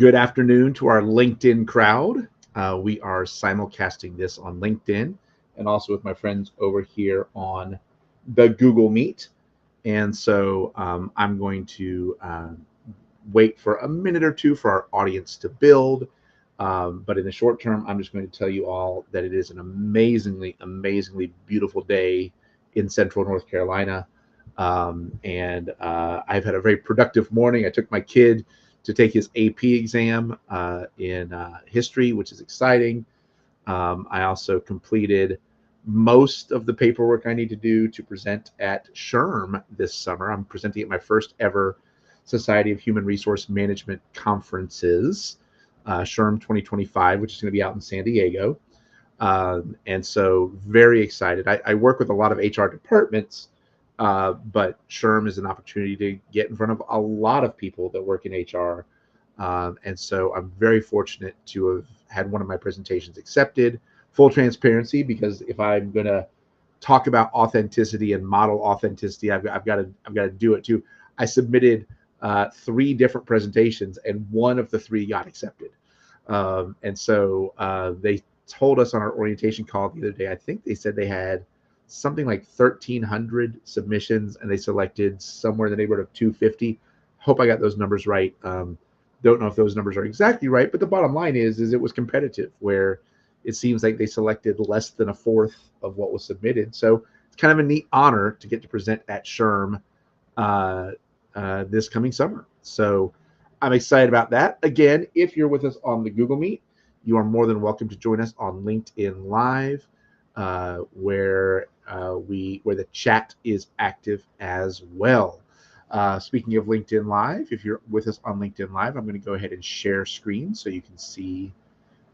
Good afternoon to our LinkedIn crowd. We are simulcasting this on LinkedIn and also with my friends over here on the Google Meet. And so I'm going to wait for a minute or two for our audience to build. But in the short term, I'm just going to tell you all that it is an amazingly, amazingly beautiful day in central North Carolina. And I've had a very productive morning. I took my kid to take his AP exam in history, which is exciting. I also completed most of the paperwork I need to do to present at SHRM this summer. I'm presenting at my first ever Society of Human Resource Management conferences, SHRM 2025, which is going to be out in San Diego. And so very excited. I work with a lot of HR departments, but SHRM is an opportunity to get in front of a lot of people that work in HR. And so I'm very fortunate to have had one of my presentations accepted. Full transparency, because if I'm going to talk about authenticity and model authenticity, I've got to do it too. I submitted 3 different presentations, and one of the 3 got accepted. And so they told us on our orientation call the other day, I think they said they had something like 1,300 submissions, and they selected somewhere in the neighborhood of 250. Hope I got those numbers right. Don't know if those numbers are exactly right, but the bottom line is it was competitive, where it seems like they selected less than a fourth of what was submitted. So it's kind of a neat honor to get to present at SHRM this coming summer. So I'm excited about that. Again, if you're with us on the Google Meet, you are more than welcome to join us on LinkedIn Live, where the chat is active as well. Speaking of LinkedIn Live, if you're with us on LinkedIn Live, I'm going to go ahead and share screen so you can see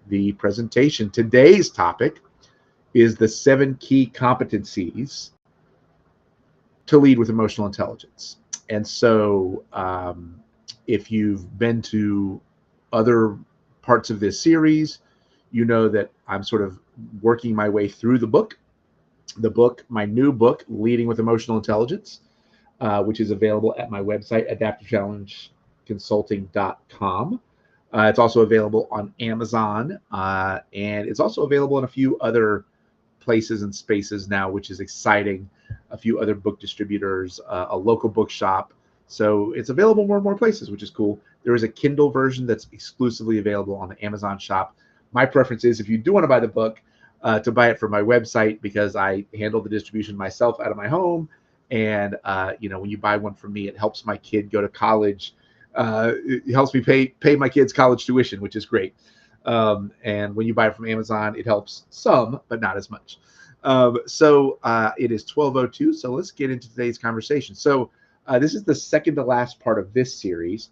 the presentation. Today's topic is the 7 key competencies to lead with emotional intelligence. And so if you've been to other parts of this series, you know that I'm sort of working my way through the book, my new book, Leading with Emotional Intelligence, which is available at my website, adaptivechallengeconsulting.com. It's also available on Amazon, and it's also available in a few other places and spaces now, which is exciting. A few other book distributors, a local bookshop. So it's available more and more places, which is cool. There is a Kindle version that's exclusively available on the Amazon shop. My preference is, if you do want to buy the book, to buy it from my website, because I handle the distribution myself out of my home. And when you buy one from me, it helps my kid go to college. It helps me pay my kids' college tuition, which is great. And when you buy it from Amazon, it helps some, but not as much. So it is 12:02. So let's get into today's conversation. So this is the second to last part of this series.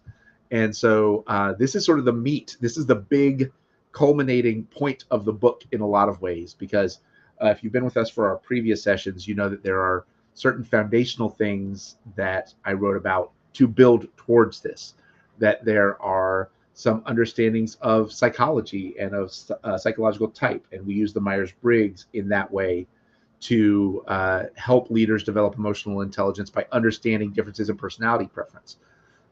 And so this is sort of the meat. This is the big culminating point of the book in a lot of ways, because if you've been with us for our previous sessions, you know that there are certain foundational things that I wrote about to build towards this, that there are some understandings of psychology and of psychological type, and we use the Myers-Briggs in that way to help leaders develop emotional intelligence by understanding differences in personality preference.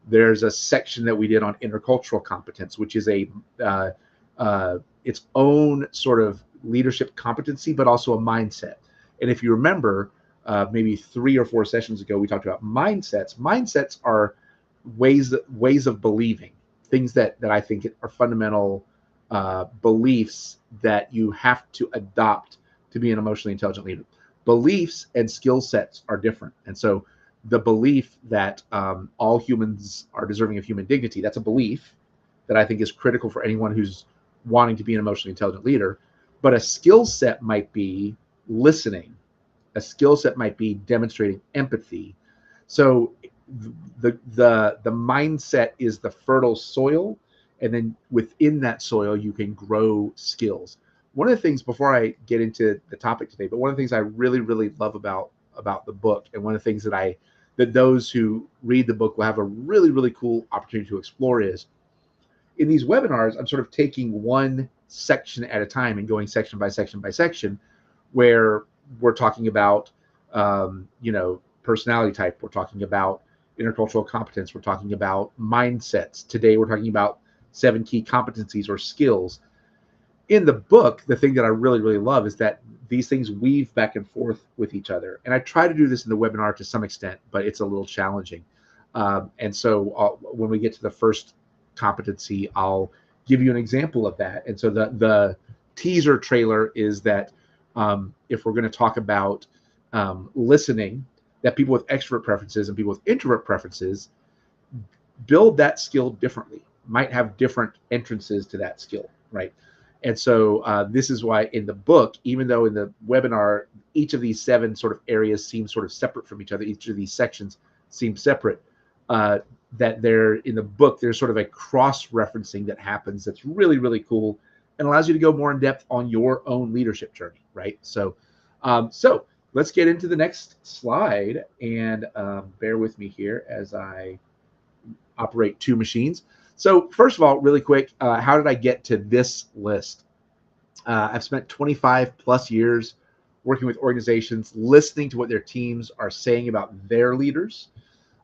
There's a section that we did on intercultural competence, which is its own sort of leadership competency, but also a mindset. And if you remember, maybe 3 or 4 sessions ago, we talked about mindsets. Mindsets are ways of believing, things that I think are fundamental beliefs that you have to adopt to be an emotionally intelligent leader. Beliefs and skill sets are different. And so the belief that all humans are deserving of human dignity, that's a belief that I think is critical for anyone who's wanting to be an emotionally intelligent leader. But a skill set might be listening. A skill set might be demonstrating empathy. So the mindset is the fertile soil, and then within that soil you can grow skills. One of the things, before I get into the topic today, but one of the things I really, really love about the book, and one of the things that those who read the book will have a really, really cool opportunity to explore, is in these webinars, I'm sort of taking one section at a time and going section by section by section, where we're talking about personality type, we're talking about intercultural competence, we're talking about mindsets. Today we're talking about 7 key competencies or skills. In the book, the thing that I really, really love is that these things weave back and forth with each other. And I try to do this in the webinar to some extent, but it's a little challenging. And so when we get to the first competency, I'll give you an example of that. And so the teaser trailer is that if we're going to talk about listening, that people with extrovert preferences and people with introvert preferences build that skill differently, might have different entrances to that skill, right? And so this is why in the book, even though in the webinar, each of these 7 sort of areas seem sort of separate from each other, each of these sections seem separate, that they're in the book, there's sort of a cross-referencing that happens that's really, really cool and allows you to go more in depth on your own leadership journey, right? So let's get into the next slide, and bear with me here as I operate 2 machines. So first of all, really quick, how did I get to this list? I've spent 25 plus years working with organizations, listening to what their teams are saying about their leaders.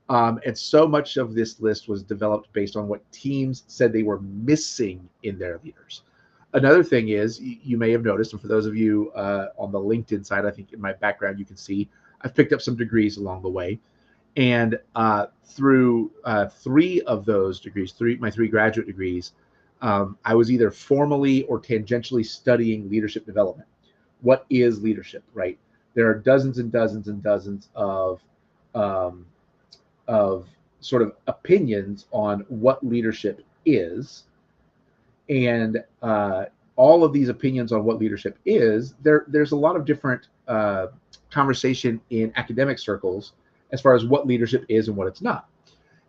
And so much of this list was developed based on what teams said they were missing in their leaders. Another thing is, you may have noticed, and for those of you on the LinkedIn side, I think in my background, you can see I've picked up some degrees along the way. And through 3 of those degrees, my 3 graduate degrees, I was either formally or tangentially studying leadership development. What is leadership, right? There are dozens and dozens and dozens of sort of opinions on what leadership is. And all of these opinions on what leadership is, there's a lot of different conversation in academic circles as far as what leadership is and what it's not.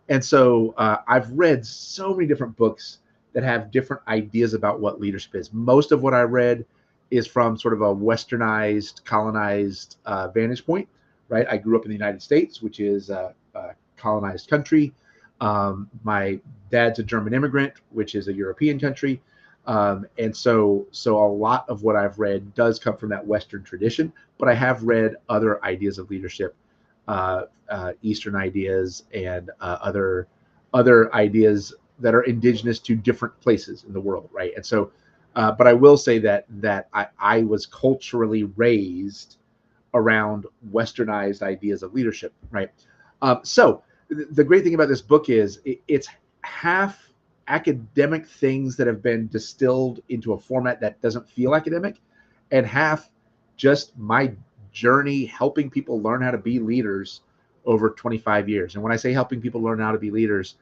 And so I've read so many different books that have different ideas about what leadership is. Most of what I read is from sort of a westernized, colonized vantage point, right? I grew up in the United States, which is a colonized country. My dad's a German immigrant, which is a European country. And so a lot of what I've read does come from that Western tradition, but I have read other ideas of leadership, Eastern ideas, and other ideas that are indigenous to different places in the world, right? And so, but I will say that I was culturally raised around Westernized ideas of leadership, right? So the great thing about this book is it's half academic things that have been distilled into a format that doesn't feel academic, and half just my journey helping people learn how to be leaders over 25 years. And when I say helping people learn how to be leaders,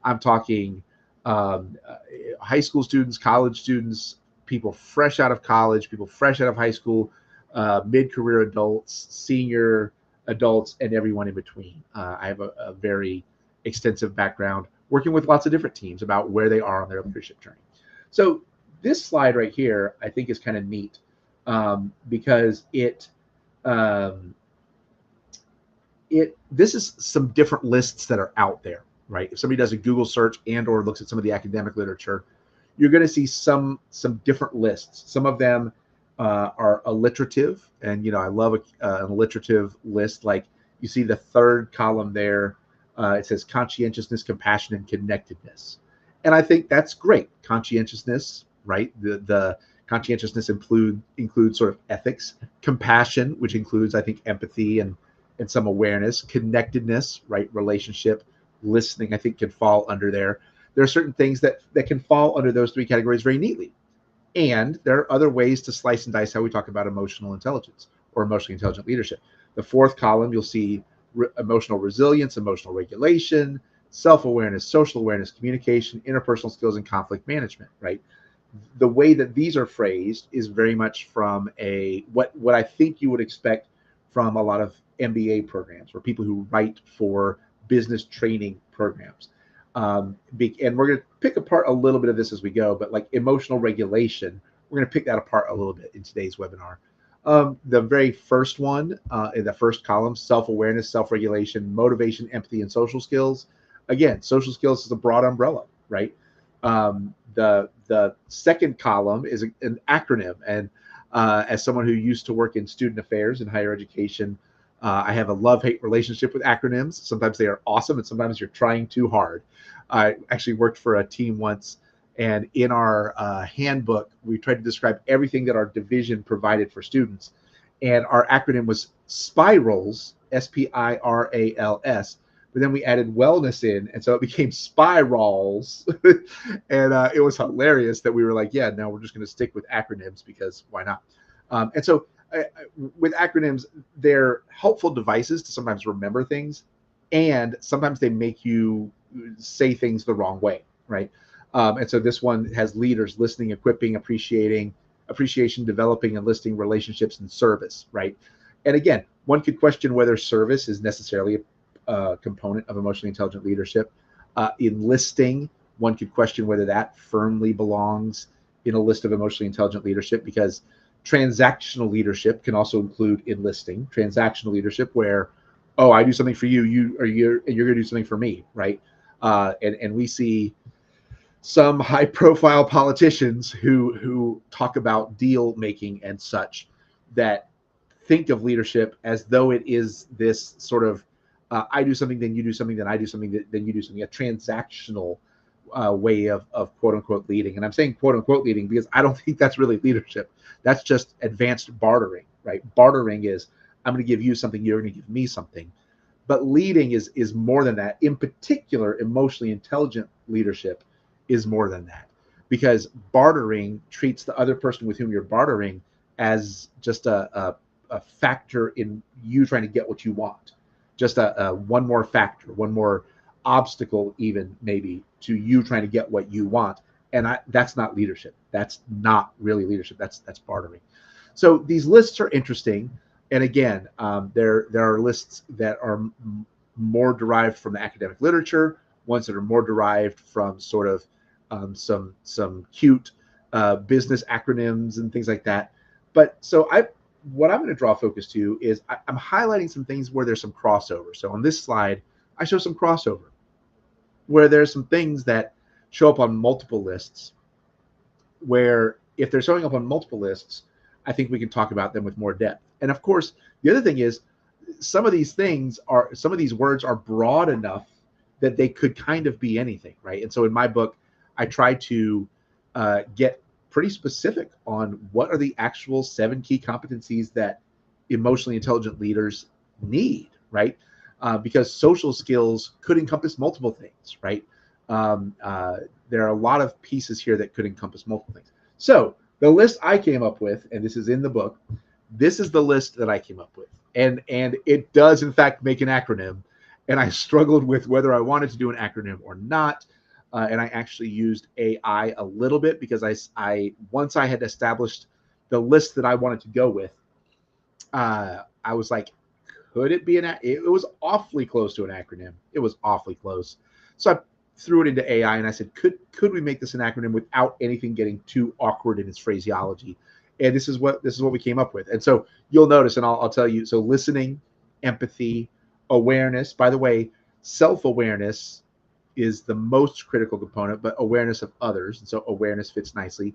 I'm talking high school students, college students, people fresh out of college, people fresh out of high school, mid-career adults, senior adults, and everyone in between. I have a very extensive background working with lots of different teams about where they are on their leadership journey. So this slide right here, I think, is kind of neat because this is some different lists that are out there, right? If somebody does a Google search and or looks at some of the academic literature, you're going to see some different lists. Some of them are alliterative, and I love an alliterative list. Like you see the 3rd column there, it says conscientiousness, compassion, and connectedness, and I think that's great. Conscientiousness, right? The conscientiousness includes sort of ethics. Compassion, which includes, I think, empathy and some awareness. Connectedness, right? Relationship, listening, I think, can fall under there. There are certain things that can fall under those 3 categories very neatly. And there are other ways to slice and dice how we talk about emotional intelligence or emotionally intelligent leadership. The 4th column, you'll see emotional resilience, emotional regulation, self-awareness, social awareness, communication, interpersonal skills, and conflict management, right? The way that these are phrased is very much from what I think you would expect from a lot of MBA programs or people who write for business training programs. And we're going to pick apart a little bit of this as we go, but like emotional regulation, we're going to pick that apart a little bit in today's webinar. The very first one in the 1st column, self-awareness, self-regulation, motivation, empathy, and social skills. Again, social skills is a broad umbrella, right? The 2nd column is an acronym. And as someone who used to work in student affairs in higher education, I have a love-hate relationship with acronyms. Sometimes they are awesome, and sometimes you're trying too hard. I actually worked for a team once And in our handbook, we tried to describe everything that our division provided for students. And our acronym was SPIRALS, SPIRALS. But then we added wellness in, and so it became spirals. And it was hilarious that we were like, yeah, no, we're just going to stick with acronyms because why not? And so with acronyms, they're helpful devices to sometimes remember things, and sometimes they make you say things the wrong way, right? And so this one has leaders: listening, equipping, appreciation, developing, enlisting, relationships, and service, right? And again, one could question whether service is necessarily a component of emotionally intelligent leadership. Enlisting, one could question whether that firmly belongs in a list of emotionally intelligent leadership, because transactional leadership can also include enlisting. Transactional leadership, where, oh, I do something for you, you're going to do something for me, right? And we see some high profile politicians who talk about deal making and such, that think of leadership as though it is this sort of I do something, then you do something, then I do something, then you do something, a transactional way of quote unquote leading. And I'm saying quote unquote leading because I don't think that's really leadership. That's just advanced bartering, right? Bartering is, I'm going to give you something, you're going to give me something. But leading is more than that. In particular, emotionally intelligent leadership is more than that, because bartering treats the other person with whom you're bartering as just a factor in you trying to get what you want, just a one more factor, one more obstacle, even maybe, to you trying to get what you want. And that's not leadership. That's not really leadership. That's bartering. So these lists are interesting. And again, there are lists that are more derived from the academic literature, ones that are more derived from sort of some cute business acronyms and things like that. But so what I'm going to draw focus to is I'm highlighting some things where there's some crossover. So on this slide, I show some crossover where there's some things that show up on multiple lists, where if they're showing up on multiple lists, I think we can talk about them with more depth. And of course, the other thing is, some of these words are broad enough that they could kind of be anything, right? And so in my book, I try to get pretty specific on what are the actual 7 key competencies that emotionally intelligent leaders need, right? Because social skills could encompass multiple things, right? There are a lot of pieces here that could encompass multiple things. So the list I came up with, and this is in the book, this is the list that I came up with. And it does, in fact, make an acronym. And I struggled with whether I wanted to do an acronym or not. And I actually used AI a little bit, because I once I had established the list that I wanted to go with, I was like, could it be it was awfully close to an acronym. It was awfully close. So I threw it into AI and I said, could we make this an acronym without anything getting too awkward in its phraseology? And this is what we came up with. And so you'll notice, and I'll tell you, so listening, empathy, awareness. By the way, self-awareness is the most critical component, but awareness of others. And so awareness fits nicely.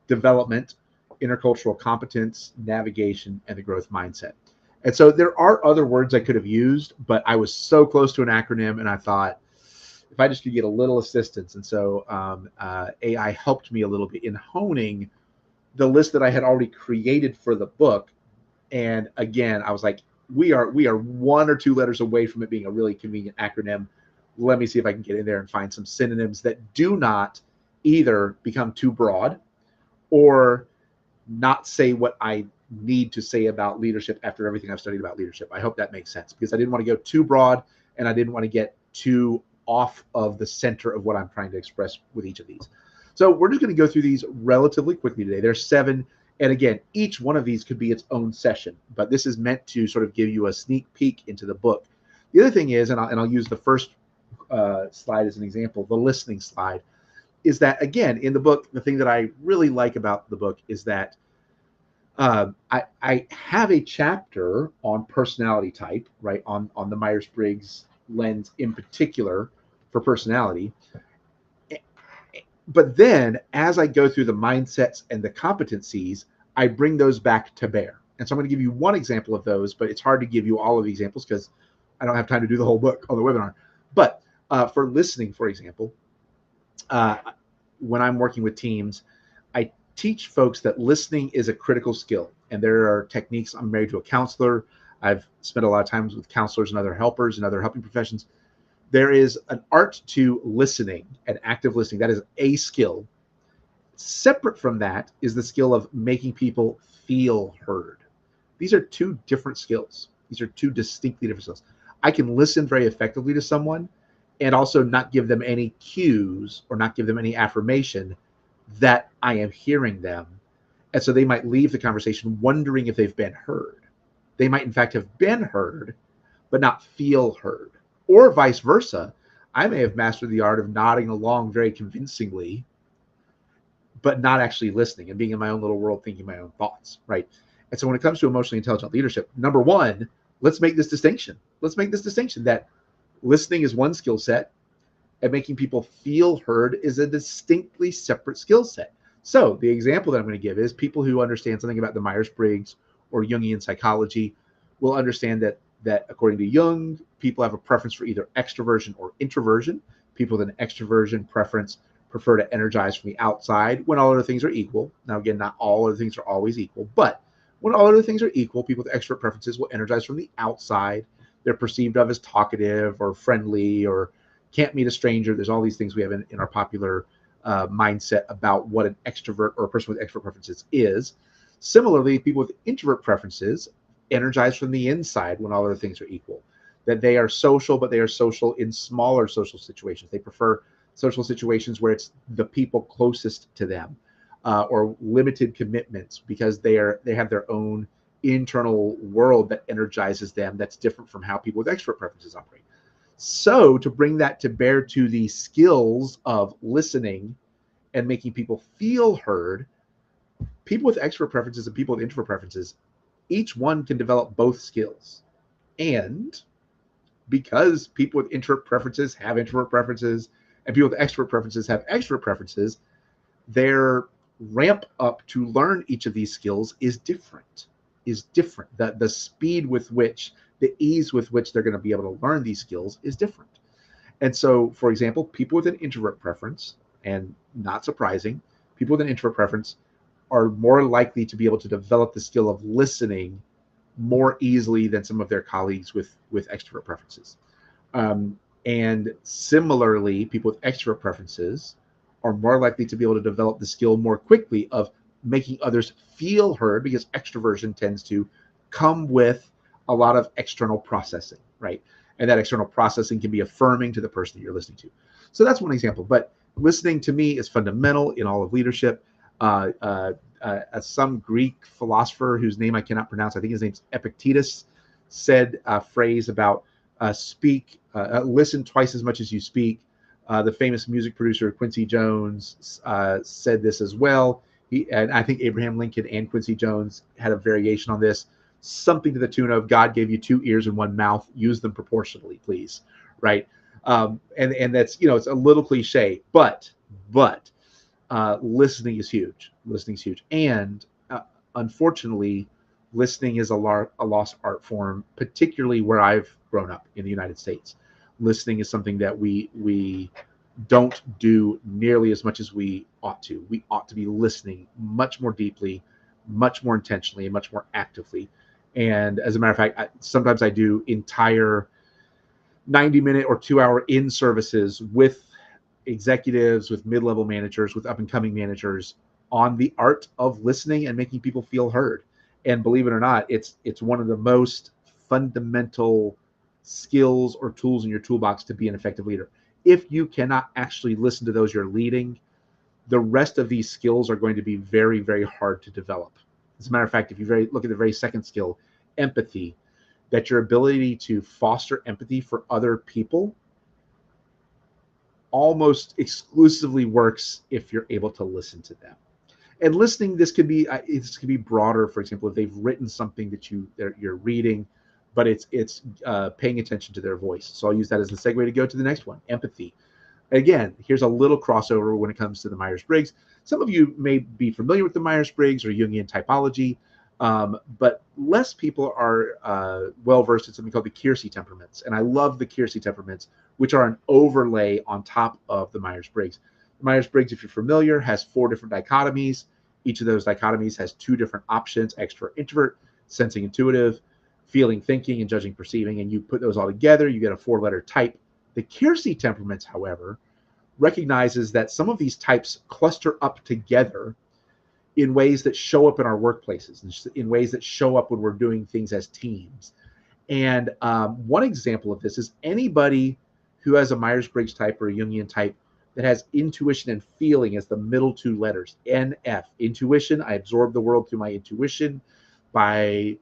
Development, intercultural competence, navigation, and the growth mindset. And so there are other words I could have used, but I was so close to an acronym, and I thought, if I just could get a little assistance. And so AI helped me a little bit in honing the list that I had already created for the book. And again, I was like, we are 1 or 2 letters away from it being a really convenient acronym. Let me see if I can get in there and find some synonyms that do not either become too broad or not say what I need to say about leadership after everything I've studied about leadership. I hope that makes sense, because I didn't want to go too broad and I didn't want to get too off of the center of what I'm trying to express with each of these. So we're just going to go through these relatively quickly today. There's 7. And again, each one of these could be its own session, but this is meant to sort of give you a sneak peek into the book. The other thing is, and I'll use the first slide as an example, the listening slide, is that, again, in the book, the thing that I really like about the book is that I have a chapter on personality type, right, on the Myers-Briggs lens in particular for personality. But then as I go through the mindsets and the competencies, I bring those back to bear. And so I'm going to give you one example of those, but it's hard to give you all of the examples because I don't have time to do the whole book on the webinar. But for listening, for example, when I'm working with teams, I teach folks that listening is a critical skill. And there are techniques. I'm married to a counselor. I've spent a lot of times with counselors and other helpers and other helping professions. There is an art to listening and active listening. That is a skill. Separate from that is the skill of making people feel heard. These are two different skills. These are two distinctly different skills. I can listen very effectively to someone and also not give them any cues or not give them any affirmation that I am hearing them. And so they might leave the conversation wondering if they've been heard. They might, in fact, have been heard, but not feel heard. Or vice versa. I may have mastered the art of nodding along very convincingly, but not actually listening and being in my own little world, thinking my own thoughts, right? And so when it comes to emotionally intelligent leadership, number one, let's make this distinction. Let's make this distinction that listening is one skill set and making people feel heard is a distinctly separate skill set. So the example that I'm going to give is people who understand something about the Myers-Briggs or Jungian psychology will understand that according to Jung, people have a preference for either extroversion or introversion. People with an extroversion preference prefer to energize from the outside when all other things are equal. Now, again, not all other things are always equal, but when all other things are equal, people with extrovert preferences will energize from the outside. They're perceived of as talkative or friendly or can't meet a stranger. There's all these things we have in our popular mindset about what an extrovert or a person with extrovert preferences is. Similarly, people with introvert preferences energize from the inside when all other things are equal. That they are social, but they are social in smaller social situations. They prefer social situations where it's the people closest to them, or limited commitments because they have their own internal world that energizes them. That's different from how people with extrovert preferences operate. So to bring that to bear to the skills of listening and making people feel heard, people with extrovert preferences and people with introvert preferences, each one can develop both skills. And because people with introvert preferences have introvert preferences and people with extrovert preferences have extrovert preferences, their ramp up to learn each of these skills is different. The speed with which, the ease with which they're going to be able to learn these skills is different. And so, for example, people with an introvert preference, and not surprising, people with an introvert preference are more likely to be able to develop the skill of listening more easily than some of their colleagues with extrovert preferences. And similarly, people with extrovert preferences are more likely to be able to develop the skill more quickly of making others feel heard, because extroversion tends to come with a lot of external processing, right? And that external processing can be affirming to the person that you're listening to. So that's one example. But listening to me is fundamental in all of leadership. Some Greek philosopher whose name I cannot pronounce, I think his name's Epictetus, said a phrase about listen twice as much as you speak. The famous music producer Quincy Jones said this as well. And I think Abraham Lincoln and Quincy Jones had a variation on this, something to the tune of, God gave you 2 ears and 1 mouth, use them proportionally, please, right? And that's, it's a little cliche, but listening is huge. Listening is huge. And unfortunately, listening is a lost art form, particularly where I've grown up in the United States. Listening is something that we don't do nearly as much as we ought to. We ought to be listening much more deeply, much more intentionally, and much more actively. And as a matter of fact, sometimes I do entire 90-minute or 2-hour in services with executives, with mid-level managers, with up-and-coming managers on the art of listening and making people feel heard. And believe it or not, it's one of the most fundamental skills or tools in your toolbox to be an effective leader. If you cannot actually listen to those you're leading, the rest of these skills are going to be very, very hard to develop. As a matter of fact, if you look at the very second skill, empathy, that your ability to foster empathy for other people almost exclusively works if you're able to listen to them. And listening, this could be broader. For example, if they've written something that you're reading, but it's paying attention to their voice. So I'll use that as the segue to go to the next one, empathy. Again, here's a little crossover when it comes to the Myers-Briggs. Some of you may be familiar with the Myers-Briggs or Jungian typology, but less people are well-versed in something called the Keirsey temperaments. And I love the Keirsey temperaments, which are an overlay on top of the Myers-Briggs. Myers-Briggs, if you're familiar, has 4 different dichotomies. Each of those dichotomies has 2 different options: extrovert, introvert, sensing, intuitive, feeling, thinking, and judging, perceiving. And you put those all together, you get a 4-letter type. The Keirsey temperaments, however, recognizes that some of these types cluster up together in ways that show up in our workplaces, and in ways that show up when we're doing things as teams. And one example of this is anybody who has a Myers-Briggs type or a Jungian type that has intuition and feeling as the middle 2 letters, NF. Intuition, I absorb the world through my intuition, by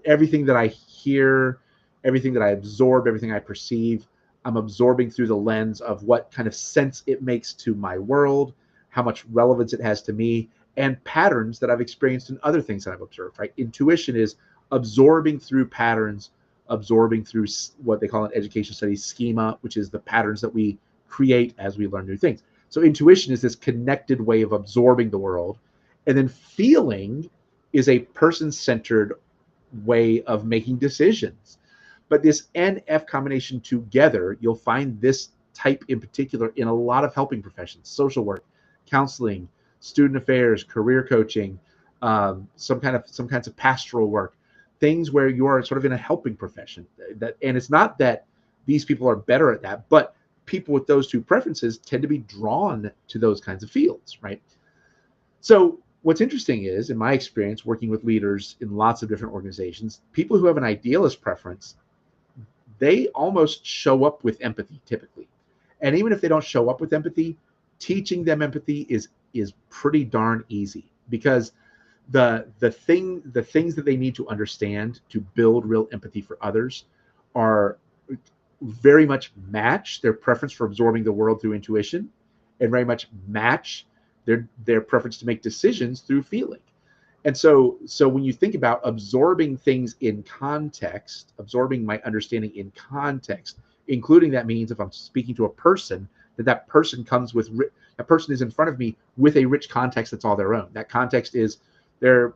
everything that I hear, everything that I absorb, everything I perceive, I'm absorbing through the lens of what kind of sense it makes to my world, how much relevance it has to me, and patterns that I've experienced in other things that I've observed, right? Intuition is absorbing through patterns, absorbing through what they call in education studies schema, which is the patterns that we create as we learn new things. So intuition is this connected way of absorbing the world. And then feeling is a person-centered way of making decisions. But this NF combination together, you'll find this type in particular in a lot of helping professions: social work, counseling, student affairs, career coaching, some kinds of pastoral work, things where you are sort of in a helping profession. And it's not that these people are better at that, but people with those 2 preferences tend to be drawn to those kinds of fields, right? So what's interesting is, in my experience working with leaders in lots of different organizations, people who have an idealist preference, they almost show up with empathy typically. And even if they don't show up with empathy, teaching them empathy is pretty darn easy, because the things that they need to understand to build real empathy for others are very much match their preference for absorbing the world through intuition, and very much match their preference to make decisions through feeling. And so when you think about absorbing things in context, absorbing my understanding in context, including that means if I'm speaking to a person, that person comes with, that person is in front of me with a rich context that's all their own. That context is their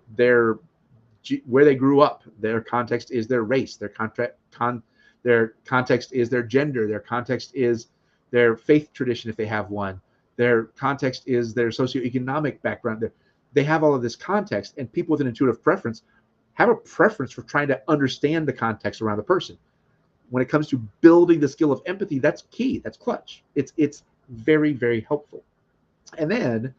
where they grew up. Their context is their race. Their context is their gender. Their context is their faith tradition, if they have one. Their context is their socioeconomic background. They have all of this context, and people with an intuitive preference have a preference for trying to understand the context around the person. When it comes to building the skill of empathy, that's key. That's clutch. It's very, very helpful. And then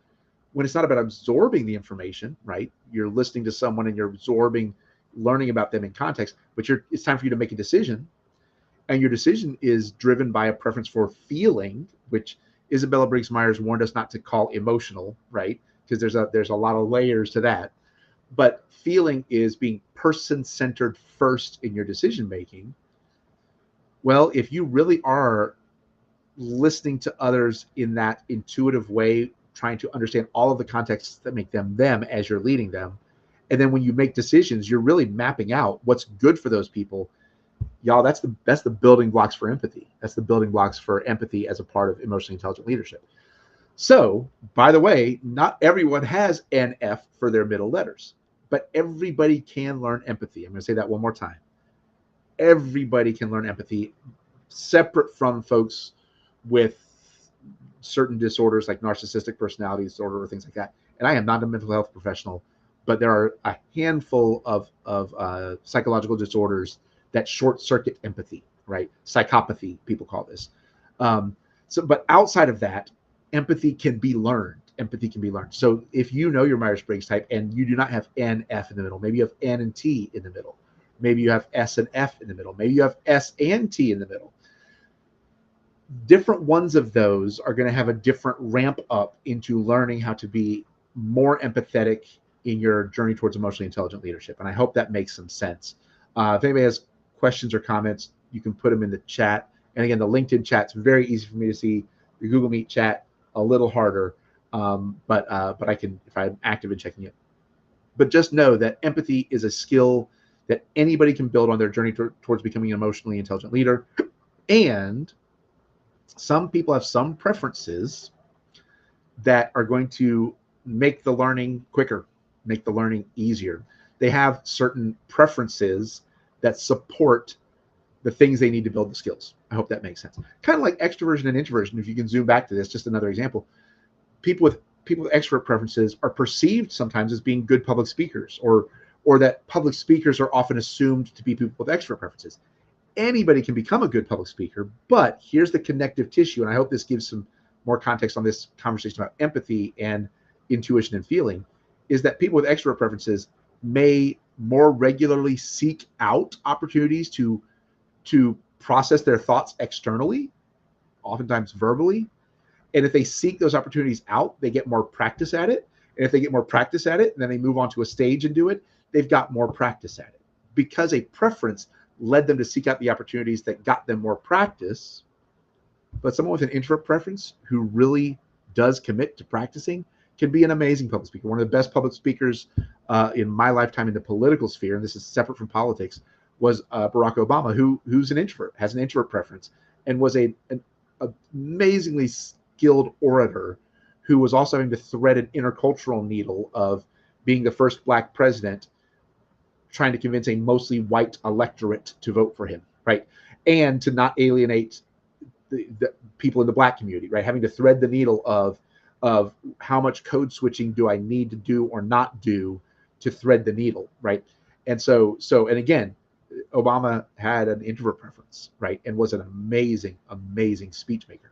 when it's not about absorbing the information, right? You're listening to someone and you're absorbing, learning about them in context, but it's time for you to make a decision. And your decision is driven by a preference for feeling, which Isabella Briggs Myers warned us not to call emotional, right? Because there's a lot of layers to that. But feeling is being person-centered first in your decision making. Well, if you really are listening to others in that intuitive way, trying to understand all of the contexts that make them them as you're leading them, and then when you make decisions, you're really mapping out what's good for those people. Y'all, that's the building blocks for empathy. That's the building blocks for empathy as a part of emotionally intelligent leadership. So, by the way, not everyone has NF for their middle letters, but everybody can learn empathy. I'm going to say that one more time. Everybody can learn empathy, separate from folks with certain disorders like narcissistic personality disorder or things like that. And I am not a mental health professional, but there are a handful of psychological disorders that short circuit empathy, right? Psychopathy, people call this. But outside of that, empathy can be learned. Empathy can be learned. So if you know your Myers-Briggs type and you do not have N, F in the middle, maybe you have N and T in the middle. Maybe you have S and F in the middle. Maybe you have S and T in the middle. Different ones of those are going to have a different ramp up into learning how to be more empathetic in your journey towards emotionally intelligent leadership. And I hope that makes some sense. If anybody has questions or comments, you can put them in the chat. And again, the LinkedIn chat's very easy for me to see. The Google Meet chat, a little harder, but I can, if I'm active in checking it. But just know that empathy is a skill that anybody can build on their journey towards becoming an emotionally intelligent leader. And some people have some preferences that are going to make the learning quicker, make the learning easier. They have certain preferences that support the things they need to build the skills. I hope that makes sense. Kind of like extroversion and introversion. If you can zoom back to this, just another example. People with extrovert preferences are perceived sometimes as being good public speakers, or that public speakers are often assumed to be people with extrovert preferences. Anybody can become a good public speaker, but here's the connective tissue, and I hope this gives some more context on this conversation about empathy and intuition and feeling, is that people with extrovert preferences may more regularly seek out opportunities to process their thoughts externally, oftentimes verbally. And if they seek those opportunities out, they get more practice at it. And if they get more practice at it, and then they move onto a stage and do it, they've got more practice at it. Because a preference led them to seek out the opportunities that got them more practice. But someone with an introvert preference who really does commit to practicing can be an amazing public speaker. One of the best public speakers in my lifetime in the political sphere, and this is separate from politics, was Barack Obama, who's an introvert, has an introvert preference, and was an amazingly skilled orator who was also having to thread an intercultural needle of being the first Black president, trying to convince a mostly white electorate to vote for him, right? And to not alienate the people in the Black community, right? Having to thread the needle of how much code switching do I need to do or not do to thread the needle, right? And and again, Obama had an introvert preference, right? And was an amazing, amazing speech maker.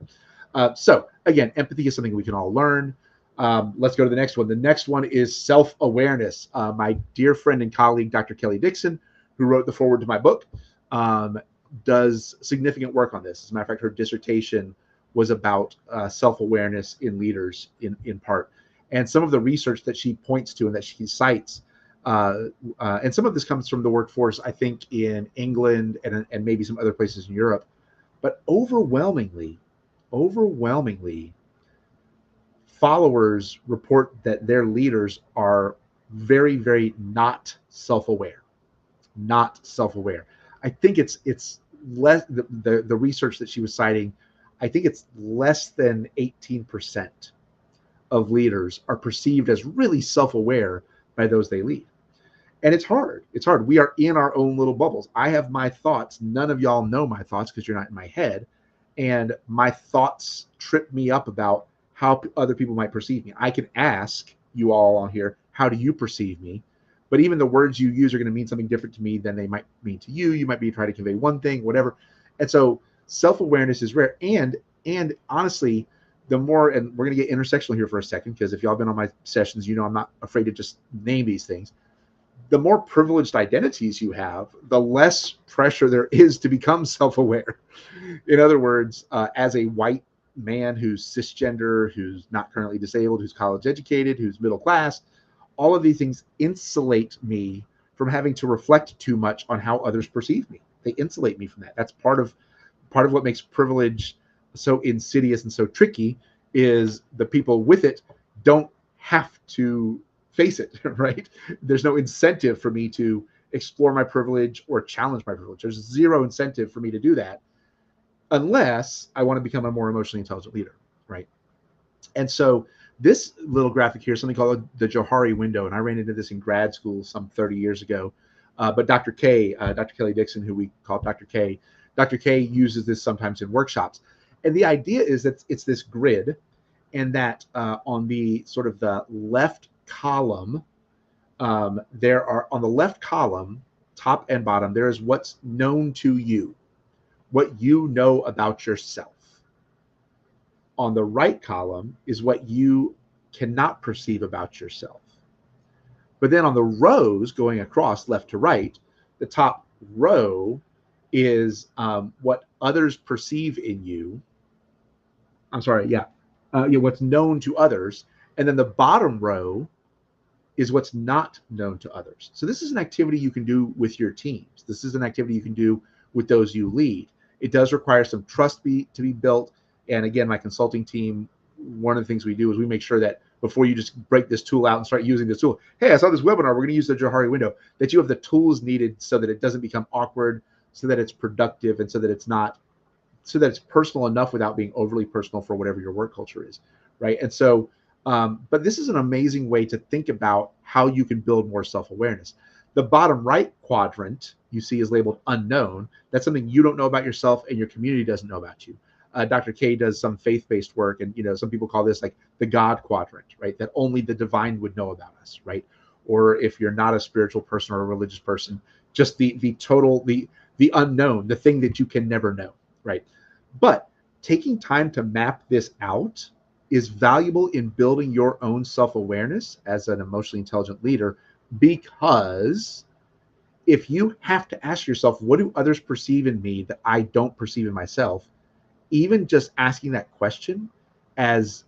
So again, empathy is something we can all learn. Let's go to the next one. The next one is self-awareness. My dear friend and colleague, Dr. Kelly Dixon, who wrote the foreword to my book, does significant work on this. As a matter of fact, her dissertation was about self-awareness in leaders in part. And some of the research that she points to and that she cites, and some of this comes from the workforce, I think, in England and maybe some other places in Europe, but overwhelmingly, followers report that their leaders are very, very not self-aware. I think it's less, the research that she was citing, I think it's less than 18% of leaders are perceived as really self-aware by those they lead. And it's hard. We are in our own little bubbles. I have my thoughts. None of y'all know my thoughts because you're not in my head. And my thoughts trip me up about how other people might perceive me. I can ask you all on here, how do you perceive me? But even the words you use are going to mean something different to me than they might mean to you. You might be trying to convey one thing, whatever. And so self-awareness is rare. And honestly, the more, and we're going to get intersectional here for a second, because if y'all have been on my sessions, you know I'm not afraid to just name these things. The more privileged identities you have, the less pressure there is to become self-aware. In other words, as a white man who's cisgender, who's not currently disabled, who's college educated, who's middle class, all of these things insulate me from having to reflect too much on how others perceive me. They insulate me from that. That's part of what makes privilege so insidious and so tricky, is the people with it don't have to face it, right? There's no incentive for me to explore my privilege or challenge my privilege. There's zero incentive for me to do that unless I want to become a more emotionally intelligent leader, right? And so this little graphic here is something called the Johari window, and I ran into this in grad school some 30 years ago. But Dr. Kelly Dixon, who we call Dr. K uses this sometimes in workshops. And the idea is that it's this grid, and that on the sort of the left column, there are, on the left column, top and bottom, there is what's known to you, what you know about yourself. On the right column is what you cannot perceive about yourself. But then on the rows going across left to right, the top row is what others perceive in you. What's known to others. And then the bottom row is what's not known to others. So this is an activity you can do with your teams. This is an activity you can do with those you lead. It does require some trust to be built. And again, my consulting team, one of the things we do is we make sure that before you just break this tool out and start using this tool, hey, I saw this webinar, we're going to use the Johari window, that you have the tools needed so that it doesn't become awkward, so that it's productive, and so that it's personal enough without being overly personal for whatever your work culture is, right? And so, but this is an amazing way to think about how you can build more self-awareness. The bottom right quadrant you see is labeled unknown. That's something you don't know about yourself and your community doesn't know about you. Dr. K does some faith-based work, and some people call this like the God quadrant, right? That only the divine would know about us, right? Or if you're not a spiritual person or a religious person, just the total the unknown, the thing that you can never know, right? But taking time to map this out is valuable in building your own self-awareness as an emotionally intelligent leader, because if you have to ask yourself, what do others perceive in me that I don't perceive in myself? Even just asking that question, as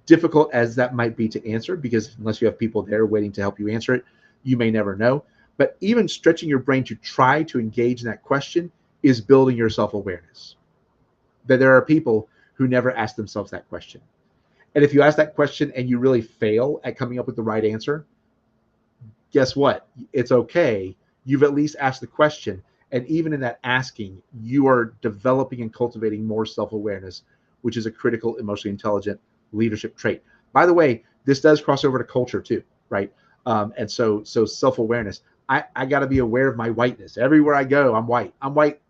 difficult as that might be to answer, because unless you have people there waiting to help you answer it, you may never know. But even stretching your brain to try to engage in that question is building your self-awareness. That there are people who never ask themselves that question. And if you ask that question and you really fail at coming up with the right answer, guess what? It's okay. You've at least asked the question. And even in that asking, you are developing and cultivating more self-awareness, which is a critical, emotionally intelligent leadership trait. By the way, this does cross over to culture too, right? And so self-awareness. I got to be aware of my whiteness. Everywhere I go, I'm white. I'm white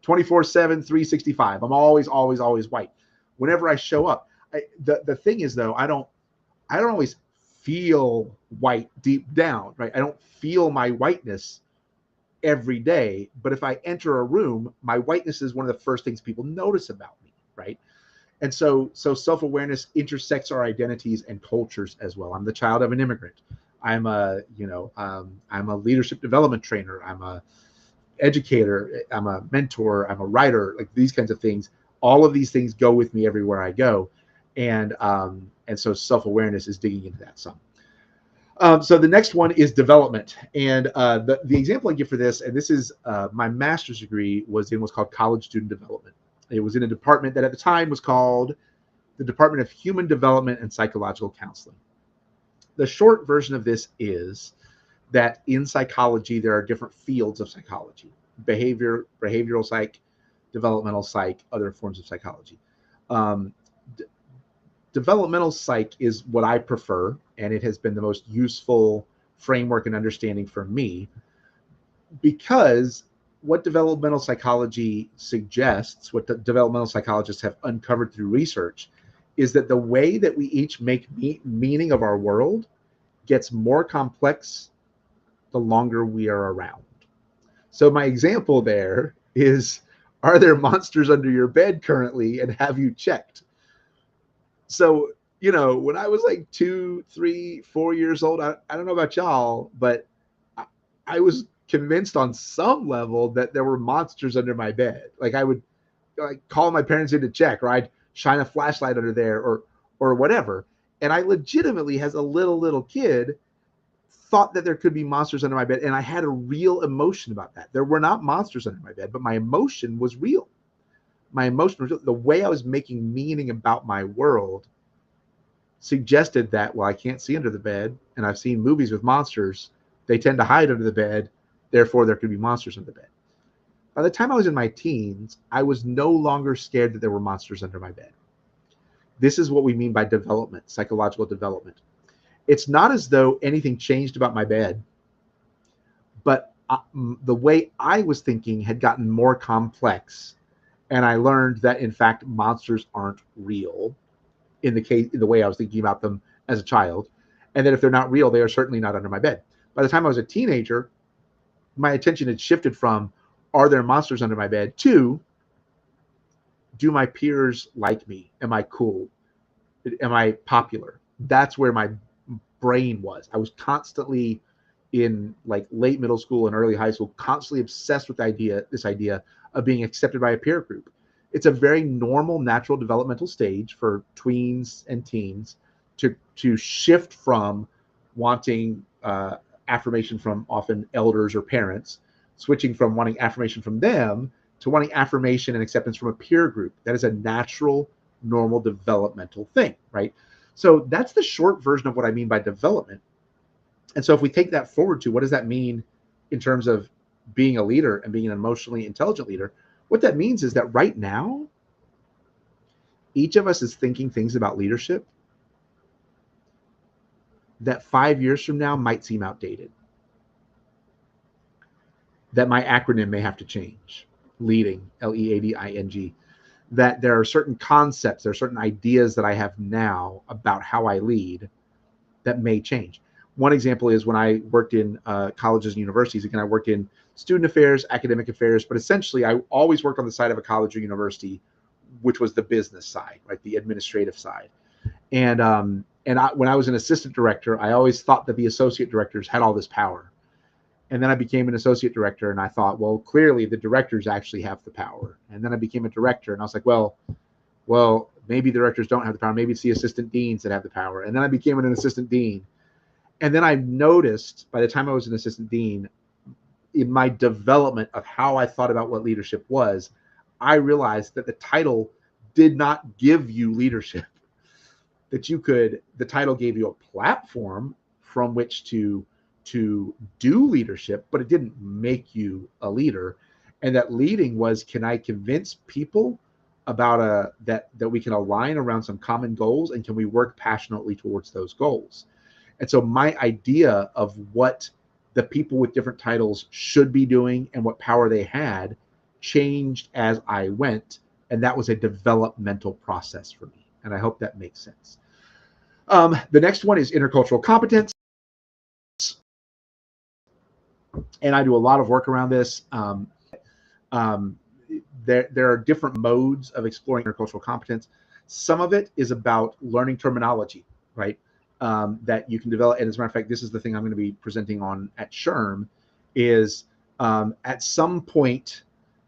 24/7, 365. I'm always, always, always white. Whenever I show up, the thing is though, I don't always feel white deep down, right? I don't feel my whiteness every day, but if I enter a room, my whiteness is one of the first things people notice about me, right? And so self-awareness intersects our identities and cultures as well. I'm the child of an immigrant. I'm I'm a leadership development trainer. I'm a educator. I'm a mentor. I'm a writer. Like these kinds of things. All of these things go with me everywhere I go, and so self-awareness is digging into that some. So the next one is development, and the example I give for this, and this is my master's degree was in what's called college student development. It was in a department that at the time was called the Department of Human Development and Psychological Counseling. The short version of this is that in psychology there are different fields of psychology: behavioral psych, developmental psych, other forms of psychology. Um, Developmental psych is what I prefer, and it has been the most useful framework and understanding for me, because what developmental psychology suggests, what the developmental psychologists have uncovered through research, is that the way that we each make meaning of our world gets more complex the longer we are around. So my example there is, are there monsters under your bed currently, and have you checked? So, when I was like 2, 3, 4 years old, I don't know about y'all, but I was convinced on some level that there were monsters under my bed. Like I would like call my parents in to check, or I'd shine a flashlight under there, or whatever. And I legitimately, as a little kid, thought that there could be monsters under my bed, and I had a real emotion about that. There were not monsters under my bed, but my emotion was real. My emotion was real. The way I was making meaning about my world suggested that, well, I can't see under the bed, and I've seen movies with monsters. They tend to hide under the bed. Therefore, there could be monsters under the bed. By the time I was in my teens, I was no longer scared that there were monsters under my bed. This is what we mean by development, psychological development. It's not as though anything changed about my bed, but the way I was thinking had gotten more complex, and I learned that in fact monsters aren't real in the way I was thinking about them as a child, and that if they're not real, they are certainly not under my bed. By the time I was a teenager, my attention had shifted from, are there monsters under my bed, to, do my peers like me? Am I cool? Am I popular? That's where my brain was. I was constantly, in like late middle school and early high school, constantly obsessed with this idea of being accepted by a peer group. It's a very normal, natural developmental stage for tweens and teens to shift from wanting affirmation from often elders or parents, switching from wanting affirmation from them to wanting affirmation and acceptance from a peer group. That is a natural, normal developmental thing, right? So that's the short version of what I mean by development. And so if we take that forward to what does that mean in terms of being a leader and being an emotionally intelligent leader, what that means is that right now, each of us is thinking things about leadership that 5 years from now might seem outdated. that my acronym may have to change. Leading, Leading, that there are certain concepts, there are certain ideas that I have now about how I lead that may change. One example is when I worked in colleges and universities. Again, I worked in student affairs, academic affairs, but essentially I always worked on the side of a college or university, which was the business side, right, the administrative side. And when I was an assistant director, I always thought that the associate directors had all this power. And then I became an associate director, and I thought, well, clearly the directors actually have the power. And then I became a director, and I was like, well, maybe the directors don't have the power. Maybe it's the assistant deans that have the power. And then I became an assistant dean. And then I noticed by the time I was an assistant dean, in my development of how I thought about what leadership was, I realized that the title did not give you leadership. The title gave you a platform from which to do leadership, but it didn't make you a leader. And that leading was, can I convince people about that we can align around some common goals, and can we work passionately towards those goals? And so my idea of what the people with different titles should be doing and what power they had changed as I went. And that was a developmental process for me. And I hope that makes sense. The next one is intercultural competence. And I do a lot of work around this. There are different modes of exploring intercultural competence. Some of it is about learning terminology, right? That you can develop. And as a matter of fact, this is the thing I'm going to be presenting on at SHRM, is at some point,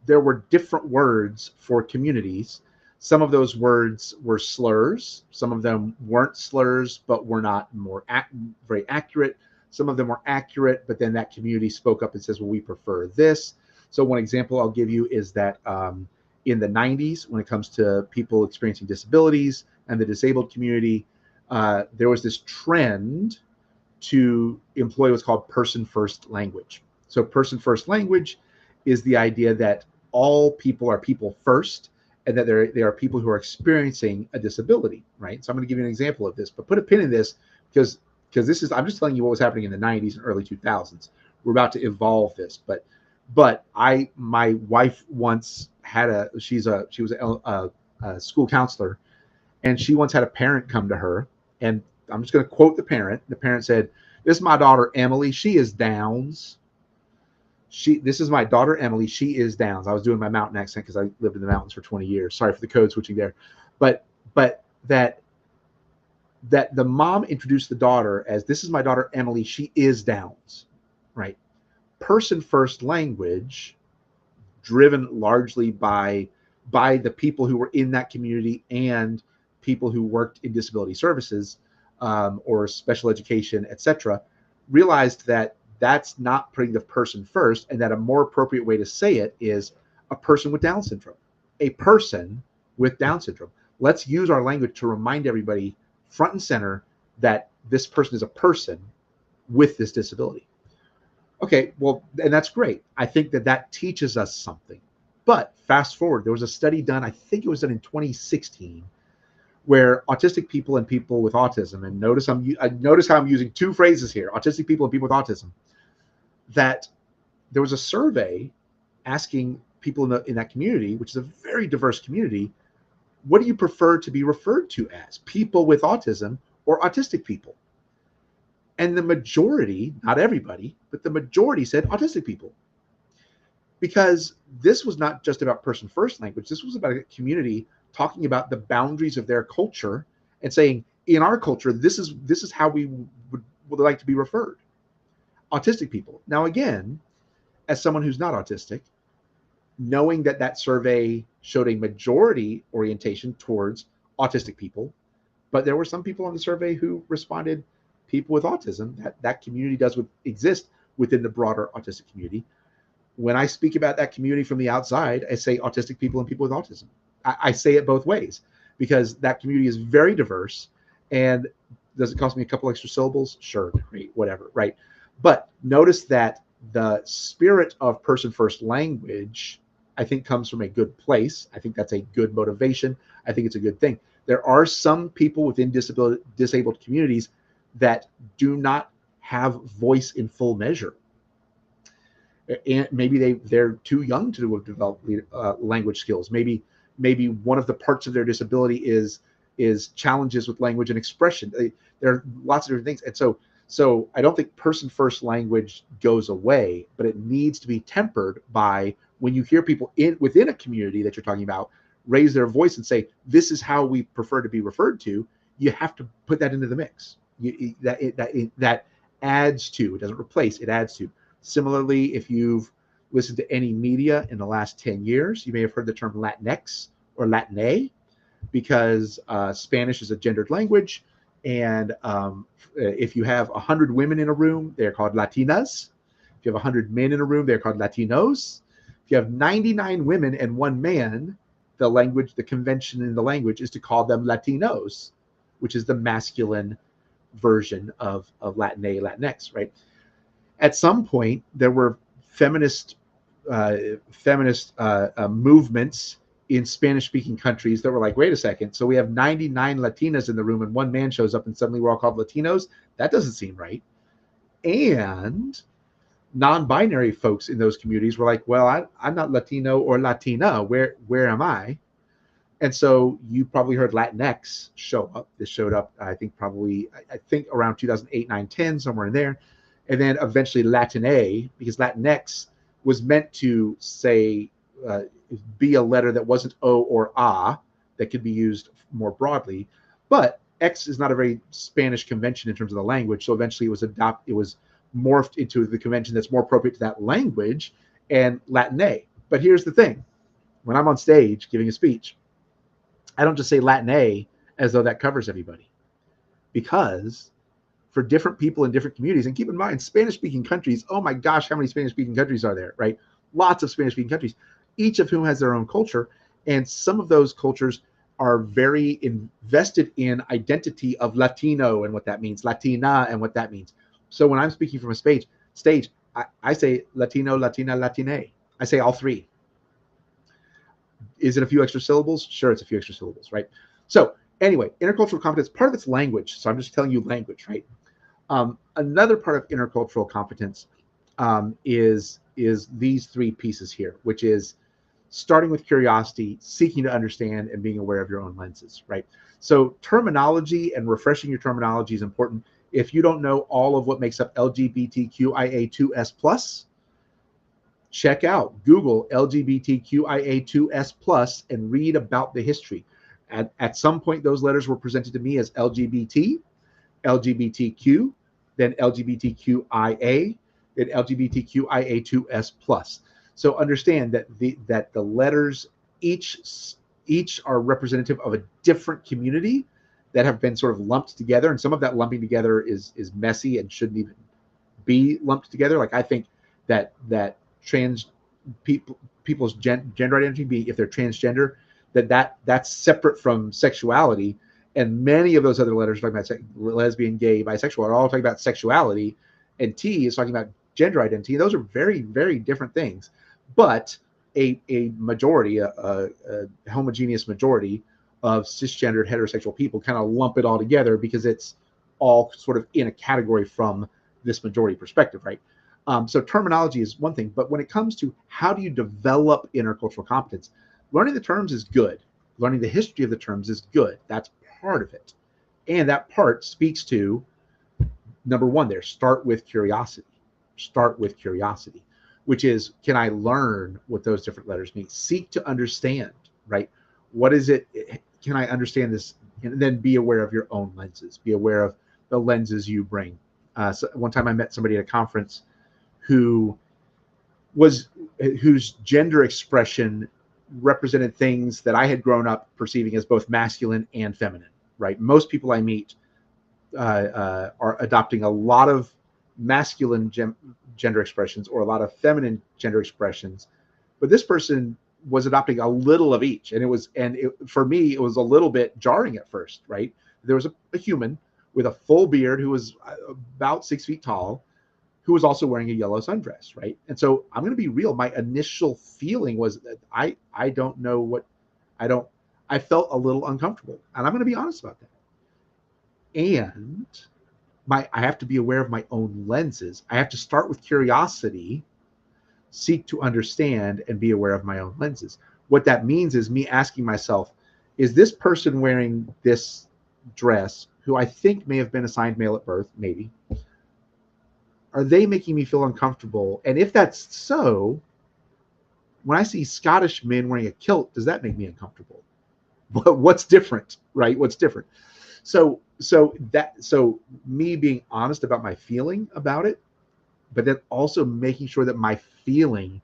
there were different words for communities. Some of those words were slurs. Some of them weren't slurs, but were not very accurate. Some of them were accurate, but then that community spoke up and says, well, we prefer this. So one example I'll give you is that in the 90s, when it comes to people experiencing disabilities and the disabled community, there was this trend to employ what's called person-first language. So person-first language is the idea that all people are people first, and that they are people who are experiencing a disability, right? So I'm going to give you an example of this, but put a pin in this because I'm just telling you what was happening in the 90s and early 2000s. We're about to evolve this, but my wife once had she was a school counselor, and she once had a parent come to her, and I'm just going to quote the parent. The parent said, "This is my daughter Emily. She is Downs. This is my daughter Emily. She is Downs." I was doing my mountain accent because I lived in the mountains for 20 years. Sorry for the code switching there, but that the mom introduced the daughter as, "This is my daughter Emily. She is Downs," right? Person first language, driven largely by the people who were in that community and people who worked in disability services or special education, etc., realized that that's not putting the person first, and that a more appropriate way to say it is a person with Down syndrome. A person with Down syndrome. Let's use our language to remind everybody front and center that this person is a person with this disability. Okay, well, and that's great. I think that teaches us something. But fast forward, there was a study done, I think it was done in 2016, where autistic people and people with autism, and notice how I'm using two phrases here, autistic people and people with autism, that there was a survey asking people in that community, which is a very diverse community, what do you prefer to be referred to as, people with autism or autistic people? And the majority, not everybody, but the majority said autistic people. Because this was not just about person first language. This was about a community talking about the boundaries of their culture and saying, in our culture, this is how we would like to be referred. Autistic people. Now, again, as someone who's not autistic, knowing that survey showed a majority orientation towards autistic people, but there were some people on the survey who responded, people with autism, that community does exist within the broader autistic community. When I speak about that community from the outside, I say autistic people and people with autism. I say it both ways because that community is very diverse. And does it cost me a couple extra syllables? Sure, great, whatever, right? But notice that the spirit of person first language, I think, comes from a good place. I think that's a good motivation. I think it's a good thing. There are some people within disabled communities that do not have voice in full measure. and maybe they're too young to have developed language skills. Maybe one of the parts of their disability is challenges with language and expression. There are lots of different things, and so I don't think person first language goes away, but it needs to be tempered by when you hear people within a community that you're talking about raise their voice and say, this is how we prefer to be referred to. You have to put that into the mix. That adds to, it doesn't replace, it adds to. Similarly, if you've listened to any media in the last 10 years, you may have heard the term Latinx or Latine, because Spanish is a gendered language. And if you have 100 women in a room, they're called Latinas. If you have 100 men in a room, they're called Latinos. If you have 99 women and one man, the convention in the language is to call them Latinos, which is the masculine version of Latine, Latinx, right? At some point, there were feminist movements in Spanish-speaking countries that were like, wait a second, so we have 99 Latinas in the room and one man shows up and suddenly we're all called Latinos? That doesn't seem right. And non-binary folks in those communities were like, well, I'm not Latino or Latina. Where am I? And so you probably heard Latinx show up. This showed up, I think around 2008, 9, 10, somewhere in there. And then eventually Latine, because Latinx was meant to say, be a letter that wasn't O or A, that could be used more broadly. But X is not a very Spanish convention in terms of the language. So eventually it was morphed into the convention that's more appropriate to that language, and Latine. But here's the thing. When I'm on stage giving a speech, I don't just say Latine as though that covers everybody. Because for different people in different communities, and keep in mind, Spanish-speaking countries, oh my gosh, how many Spanish-speaking countries are there, right? Lots of Spanish-speaking countries, each of whom has their own culture, and some of those cultures are very invested in identity of Latino and what that means, Latina and what that means. So when I'm speaking from a stage, I say Latino, Latina, Latine. I say all three. Is it a few extra syllables? Sure, it's a few extra syllables, right? So anyway, intercultural competence, part of it's language. So I'm just telling you language, right? Another part of intercultural competence is these three pieces here, which is starting with curiosity, seeking to understand, and being aware of your own lenses, right? So terminology and refreshing your terminology is important. If you don't know all of what makes up LGBTQIA2S+, check out Google LGBTQIA2S+ and read about the history. At some point, those letters were presented to me as LGBT, LGBTQ, then LGBTQIA, then LGBTQIA2S+. So understand that the letters each are representative of a different community that have been sort of lumped together, and some of that lumping together is messy and shouldn't even be lumped together. Like I think that trans people's gender identity, if they're transgender, that's separate from sexuality. And many of those other letters talking about lesbian, gay, bisexual are all talking about sexuality, and T is talking about gender identity. Those are very, very different things. But a majority, a homogeneous majority of cisgendered heterosexual people kind of lump it all together because it's all sort of in a category from this majority perspective, right? So terminology is one thing, but when it comes to how do you develop intercultural competence, learning the terms is good. Learning the history of the terms is good. That's part of it. And that part speaks to number one there, start with curiosity. Start with curiosity, which is, can I learn what those different letters mean? Seek to understand, right? What is it? Can I understand this? And then be aware of your own lenses. Be aware of the lenses you bring. So one time I met somebody at a conference whose gender expression represented things that I had grown up perceiving as both masculine and feminine, right? Most people I meet are adopting a lot of masculine gender expressions or a lot of feminine gender expressions, but this person was adopting a little of each, for me it was a little bit jarring at first, right? There was a human with a full beard who was about 6 feet tall, who was also wearing a yellow sundress, right? And so I'm going to be real. My initial feeling was that I felt a little uncomfortable, and I'm going to be honest about that. And I have to be aware of my own lenses. I have to start with curiosity seek to understand and be aware of my own lenses. What that means is me asking myself, is this person wearing this dress who I think may have been assigned male at birth? Maybe. Are they making me feel uncomfortable? And if that's so, when I see Scottish men wearing a kilt, does that make me uncomfortable? But what's different, right? What's different? So me being honest about my feeling about it, but then also making sure that my feeling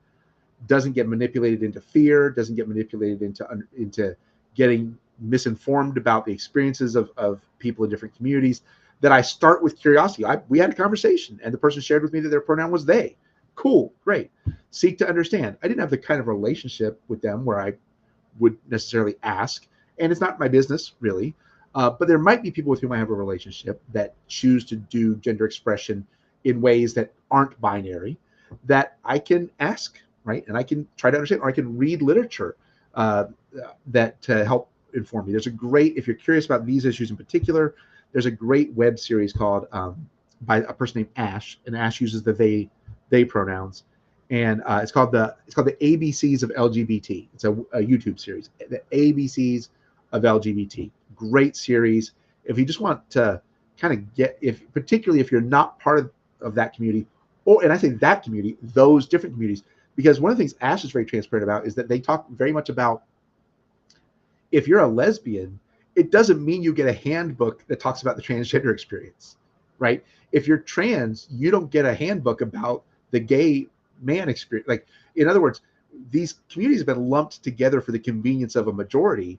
doesn't get manipulated into fear, doesn't get manipulated into getting misinformed about the experiences of people in different communities. That I start with curiosity. We had a conversation, and the person shared with me that their pronoun was they. Cool, great. Seek to understand. I didn't have the kind of relationship with them where I would necessarily ask, and it's not my business really. But there might be people with whom I have a relationship that choose to do gender expression in ways that aren't binary, that I can ask, right? And I can try to understand, or I can read literature uh, that to help inform me. There's a great, if you're curious about these issues in particular, there's a great web series called by a person named Ash, and Ash uses the they pronouns, and it's called the ABCs of LGBT. It's a YouTube series, the ABCs of LGBT. Great series. If you just want to kind of get, if particularly if you're not part of that community, or and I say that community, those different communities, because one of the things Ash is very transparent about is that they talk very much about, if you're a lesbian, it doesn't mean you get a handbook that talks about the transgender experience, right? If you're trans, you don't get a handbook about the gay man experience. Like, in other words, these communities have been lumped together for the convenience of a majority,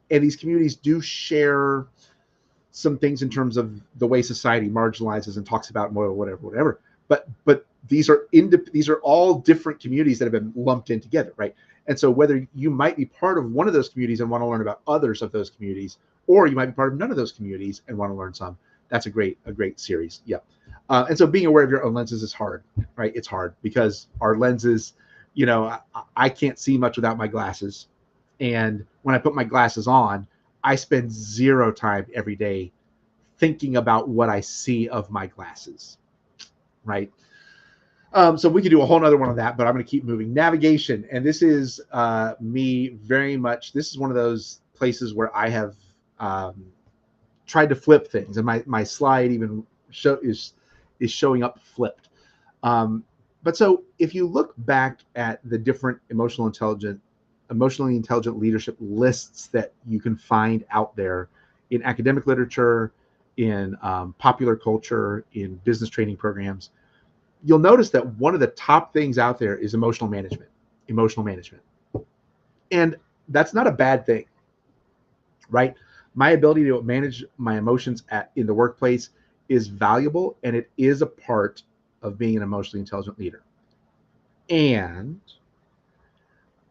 and these communities do share some things in terms of the way society marginalizes and talks about whatever. But these are all different communities that have been lumped in together, right? And so whether you might be part of one of those communities and want to learn about others of those communities, or you might be part of none of those communities and want to learn some, that's a great series. Yeah. And so being aware of your own lenses is hard, right? It's hard because our lenses, I can't see much without my glasses. And when I put my glasses on, I spend zero time every day thinking about what I see of my glasses, right? So we could do a whole nother one on that, but I'm going to keep moving. Navigation, and this is me very much. This is one of those places where I have tried to flip things, and my slide even is showing up flipped. But so if you look back at the different emotionally intelligent leadership lists that you can find out there in academic literature, in popular culture, in business training programs, you'll notice that one of the top things out there is emotional management. And that's not a bad thing, right? My ability to manage my emotions in the workplace is valuable, and it is a part of being an emotionally intelligent leader. And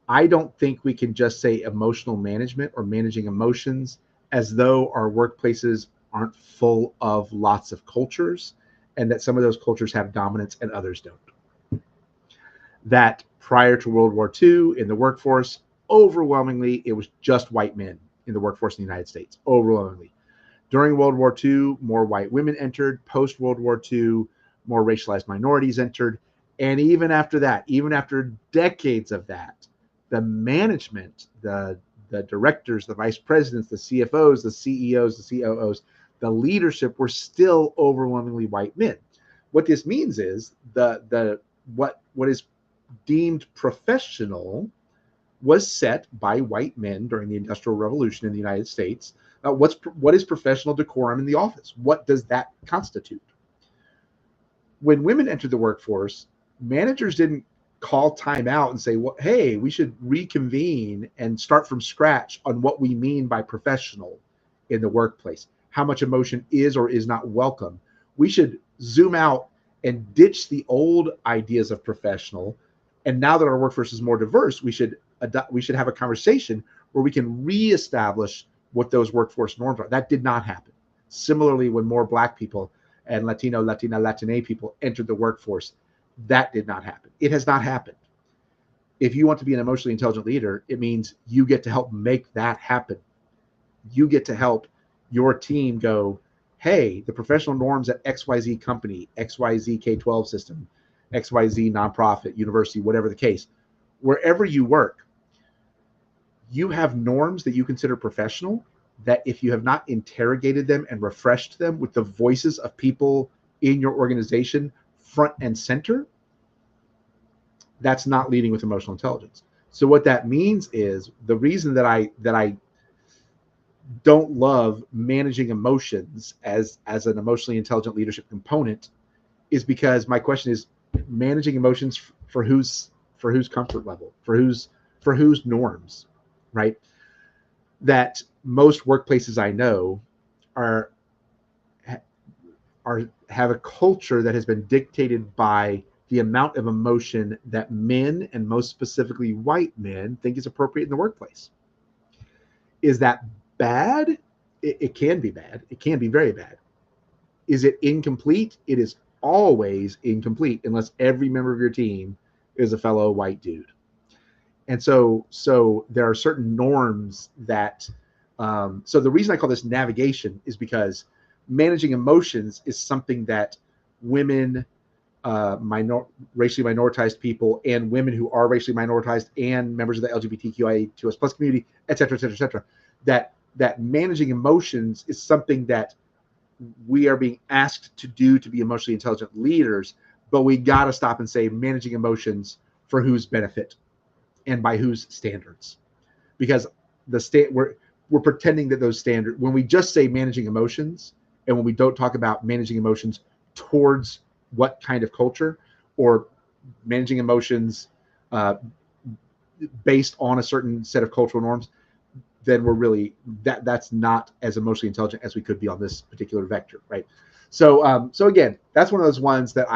I don't think we can just say emotional management or managing emotions as though our workplaces aren't full of lots of cultures, and that some of those cultures have dominance and others don't. That prior to World War II in the workforce, overwhelmingly, it was just white men in the workforce in the United States, overwhelmingly. During World War II, more white women entered. Post World War II, more racialized minorities entered. And even after that, even after decades of that, the management, the directors, the vice presidents, the CFOs, the CEOs, the COOs, the leadership were still overwhelmingly white men. What this means is what is deemed professional was set by white men during the Industrial Revolution in the United States. What is professional decorum in the office? What does that constitute? When women entered the workforce, managers didn't call time out and say, well, hey, we should reconvene and start from scratch on what we mean by professional in the workplace. How much emotion is or is not welcome. We should zoom out and ditch the old ideas of professional. And now that our workforce is more diverse, we should have a conversation where we can reestablish what those workforce norms are. That did not happen. Similarly, when more Black people and Latina people entered the workforce, that did not happen. It has not happened. If you want to be an emotionally intelligent leader, it means you get to help make that happen. You get to help your team go, hey, the professional norms at XYZ company, XYZ K-12 system, XYZ nonprofit, university, whatever the case, wherever you work, you have norms that you consider professional that if you have not interrogated them and refreshed them with the voices of people in your organization front and center, that's not leading with emotional intelligence. So what that means is the reason that I don't love managing emotions as an emotionally intelligent leadership component is because my question is managing emotions for whose comfort level, for whose norms, right? That most workplaces I know are have a culture that has been dictated by the amount of emotion that men, and most specifically white men, think is appropriate in the workplace. Is that bad? It can be bad. It can be very bad. Is it incomplete? It is always incomplete unless every member of your team is a fellow white dude. And so there are certain norms that, so the reason I call this navigation is because managing emotions is something that women, racially minoritized people, and women who are racially minoritized, and members of the LGBTQIA2S plus community, et cetera, that managing emotions is something that we are being asked to do to be emotionally intelligent leaders, but we got to stop and say managing emotions for whose benefit and by whose standards, because we're pretending that those standards, when we just say managing emotions and when we don't talk about managing emotions towards what kind of culture, or managing emotions based on a certain set of cultural norms, then we're really that's not as emotionally intelligent as we could be on this particular vector, right? So again, that's one of those ones that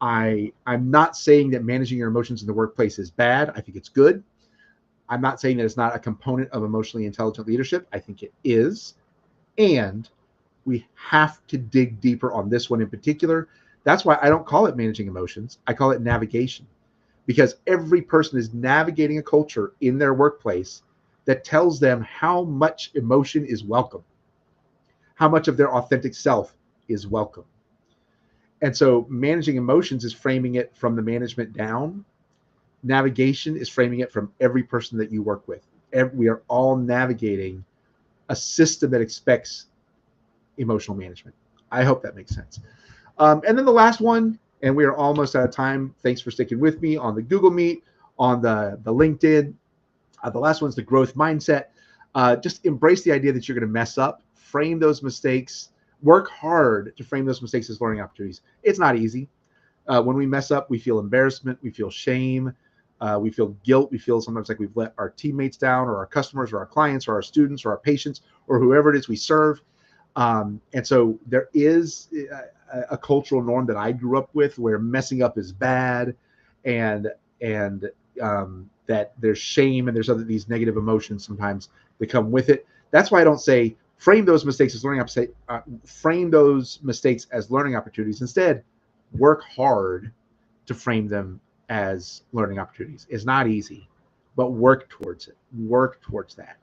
I'm not saying that managing your emotions in the workplace is bad. I think it's good. I'm not saying that it's not a component of emotionally intelligent leadership. I think it is. And we have to dig deeper on this one in particular. That's why I don't call it managing emotions. I call it navigation, because every person is navigating a culture in their workplace that tells them how much emotion is welcome, how much of their authentic self is welcome. And so managing emotions is framing it from the management down. Navigation is framing it from every person that you work with. We are all navigating a system that expects emotional management. I hope that makes sense. And then the last one, and we are almost out of time. Thanks for sticking with me on the Google Meet, on the LinkedIn. The last one's the growth mindset. Just embrace the idea that you're going to mess up, frame those mistakes, work hard to frame those mistakes as learning opportunities. It's not easy. When we mess up, we feel embarrassment, we feel shame, we feel guilt, we feel sometimes like we've let our teammates down, or our customers, or our clients, or our students, or our patients, or whoever it is we serve. And so there is a cultural norm that I grew up with where messing up is bad, and that there's shame, and there's these negative emotions sometimes that come with it. That's why I don't say frame those mistakes as learning frame those mistakes as learning opportunities. Instead, work hard to frame them as learning opportunities. It's not easy, but work towards it. Work towards that.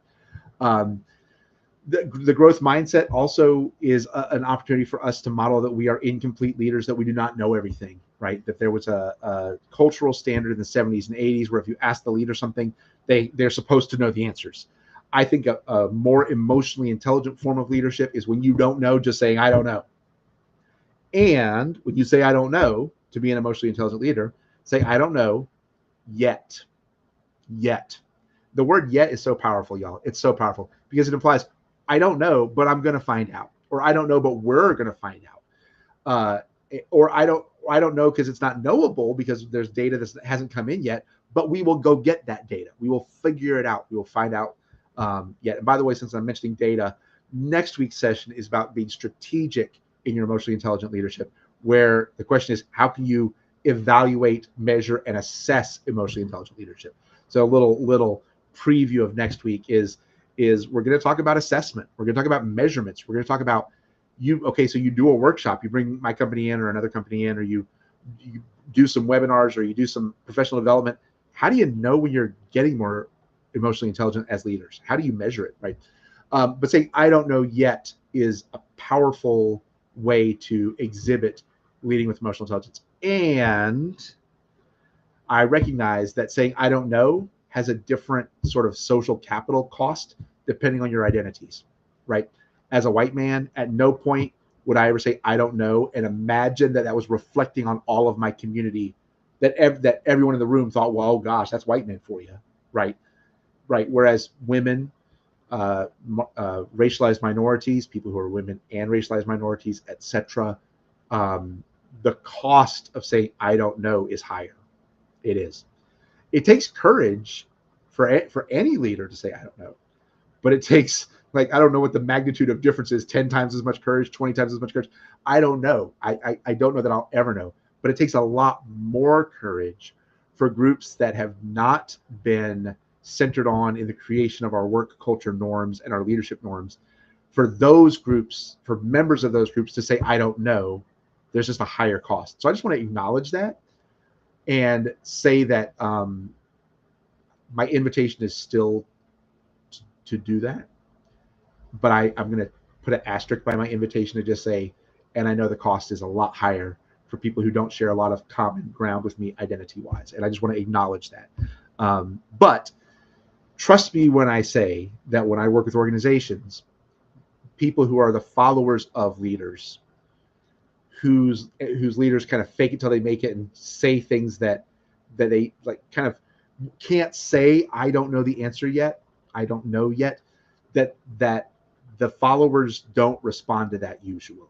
The growth mindset also is an opportunity for us to model that we are incomplete leaders, that we do not know everything, right? That there was a cultural standard in the 70s and 80s where if you ask the leader something, they're supposed to know the answers. I think a more emotionally intelligent form of leadership is when you don't know, just saying, I don't know. And when you say, I don't know, to be an emotionally intelligent leader, say, I don't know yet. Yet. The word yet is so powerful, y'all. It's so powerful because it implies, I don't know, but I'm going to find out. Or I don't know, but we're going to find out. Or I don't know because it's not knowable because there's data that hasn't come in yet, but we will go get that data. We will figure it out. We will find out yet. And by the way, since I'm mentioning data, next week's session is about being strategic in your emotionally intelligent leadership, where the question is, how can you evaluate, measure, and assess emotionally intelligent leadership? So a little preview of next week is we're going to talk about assessment. We're going to talk about measurements. We're going to talk about so you do a workshop, you bring my company in or another company in, or you do some webinars, or you do some professional development. How do you know when you're getting more emotionally intelligent as leaders? How do you measure it, right? But saying, I don't know yet is a powerful way to exhibit leading with emotional intelligence. And I recognize that saying I don't know has a different sort of social capital cost depending on your identities, right? As a white man, at no point would I ever say I don't know and imagine that that was reflecting on all of my community, that that everyone in the room thought, well, oh gosh, that's white men for you, right? Right. Whereas women, racialized minorities, people who are women and racialized minorities, etc., the cost of saying I don't know is higher. It is. It takes courage for any leader to say I don't know, but it takes, like, I don't know what the magnitude of difference is, 10 times as much courage, 20 times as much courage. I don't know. I don't know that I'll ever know, but it takes a lot more courage for groups that have not been centered on in the creation of our work culture norms and our leadership norms. For those groups, for members of those groups to say I don't know, there's just a higher cost. So I just want to acknowledge that and say that my invitation is still to do that, but I'm going to put an asterisk by my invitation to just say, and I know the cost is a lot higher for people who don't share a lot of common ground with me identity wise, and I just want to acknowledge that. But trust me when I say that when I work with organizations, people who are the followers of leaders, whose leaders kind of fake it till they make it and say things that they like kind of can't say I don't know the answer yet, I don't know yet, that the followers don't respond to that usually.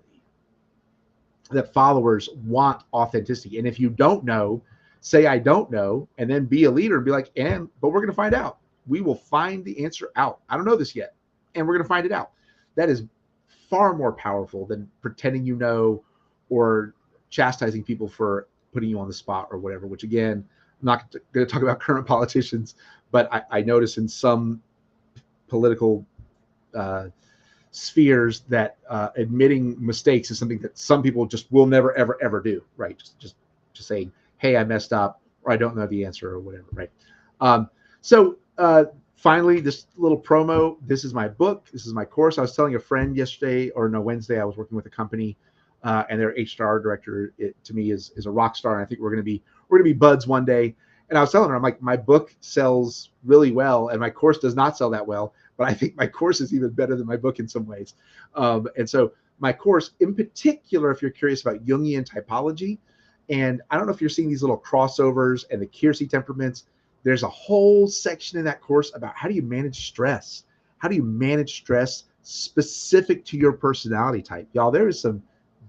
That followers want authenticity. And if you don't know, say I don't know, and then be a leader and be like, but we're going to find out. We will find the answer out. I don't know this yet, and we're going to find it out. That is far more powerful than pretending you know or chastising people for putting you on the spot or whatever, which again, I'm not going to talk about current politicians, but I notice in some political spheres that admitting mistakes is something that some people just will never, ever, ever do, right? Just saying, hey, I messed up, or I don't know the answer, or whatever, right? So finally, this little promo, this is my book, this is my course. I was telling a friend yesterday, or no, Wednesday, I was working with a company, and their HR director, to me, is a rock star, and I think we're gonna be buds one day. And I was telling her, I'm like, my book sells really well, and my course does not sell that well, but I think my course is even better than my book in some ways. And so my course, in particular, if you're curious about Jungian typology, and I don't know if you're seeing these little crossovers and the Keirsey temperaments, there's a whole section in that course about how do you manage stress? How do you manage stress specific to your personality type? Y'all, there is some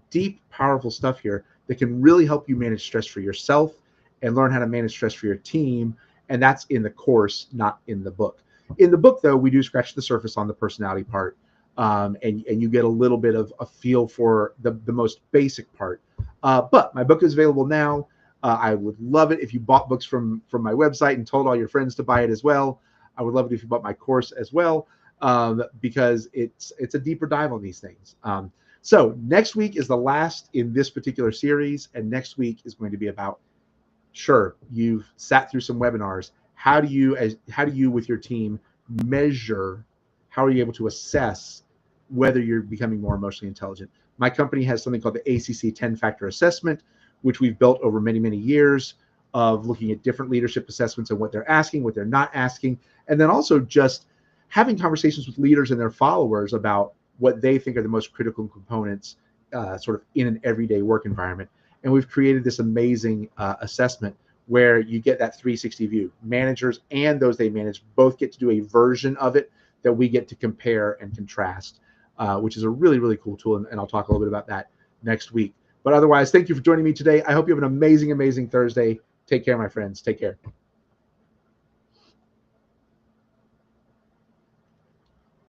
deep, powerful stuff here that can really help you manage stress for yourself and learn how to manage stress for your team. And that's in the course, not in the book. In the book, though, we do scratch the surface on the personality part, and you get a little bit of a feel for the most basic part. But my book is available now. I would love it if you bought books from my website and told all your friends to buy it as well. I would love it if you bought my course as well, because it's a deeper dive on these things. So next week is the last in this particular series, and next week is going to be about, sure, you've sat through some webinars. How do you with your team measure, how are you able to assess whether you're becoming more emotionally intelligent? My company has something called the ACC 10-factor assessment, which we've built over many, many years of looking at different leadership assessments and what they're asking, what they're not asking, and then also just having conversations with leaders and their followers about what they think are the most critical components sort of in an everyday work environment. And we've created this amazing assessment where you get that 360 view. Managers and those they manage both get to do a version of it that we get to compare and contrast, which is a really, really cool tool. And I'll talk a little bit about that next week. But otherwise, thank you for joining me today. I hope you have an amazing, amazing Thursday. Take care, my friends. Take care.